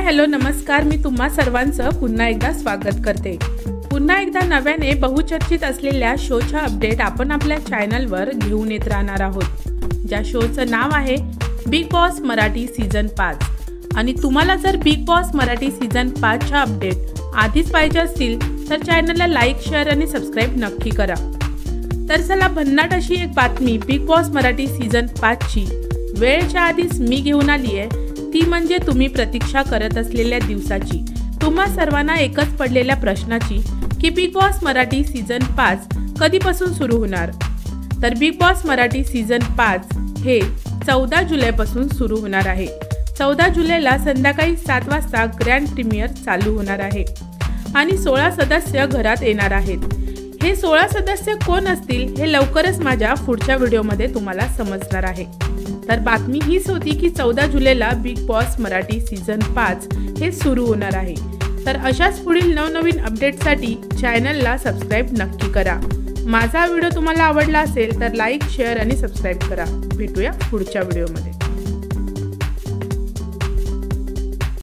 Hello नमस्कार, मी तुम्हा सर्वांचं पुन्हा एकदा स्वागत करते। पुन्हा एकदा नव्याने बहुचर्चित असलेल्या शोचा अपडेट आपण आपल्या चॅनलवर घेऊन येत राहणार आहोत। ज्या शोचं नाव आहे बिग बॉस मराठी सीझन 5 आणि तुम्हाला जर बिग बॉस मराठी सीझन 5 चा अपडेट आधीच पाहिजे असतील तर चॅनलला लाईक, शेअर आणि सबस्क्राइब नक्की करा। तर चला भन्नाट अशी एक बातमी बिग बॉस मराठी सीझन 5 ची वेळेच्या आधीच मी घेऊन आली आहे। ती म्हणजे तुम्ही प्रतीक्षा करत असलेल्या दिवसाची, तुम्हा सर्वांना एकच पडलेल्या प्रश्नाची की बिग बॉस मराठी सीझन 5 कधीपासून सुरू होणार। तर बिग बॉस मराठी सीझन 5 हे 14 जुलैपासून सुरू होणार आहे। 14 जुलैला संध्याकाळी 7 वाजता ग्रँड प्रीमियर चालू होणार आहे आणि 16 सदस्य घरात येणार आहेत। हे 16 सदस्य कोण असतील हे लवकरच माझ्या पुढच्या व्हिडिओमध्ये तुम्हाला समजणार आहे। तर बातमी हीच होती की 14 जुलैला बिग बॉस मराठी सीझन 5 हे सुरू होणार आहे। तर अशाच पुढील नवनवीन अपडेटसाठी चॅनलला सबस्क्राइब नक्की करा। माझा व्हिडिओ तुम्हाला आवडला असेल तर लाईक, शेअर आणि सबस्क्राइब करा। भेटूया पुढच्या व्हिडिओमध्ये।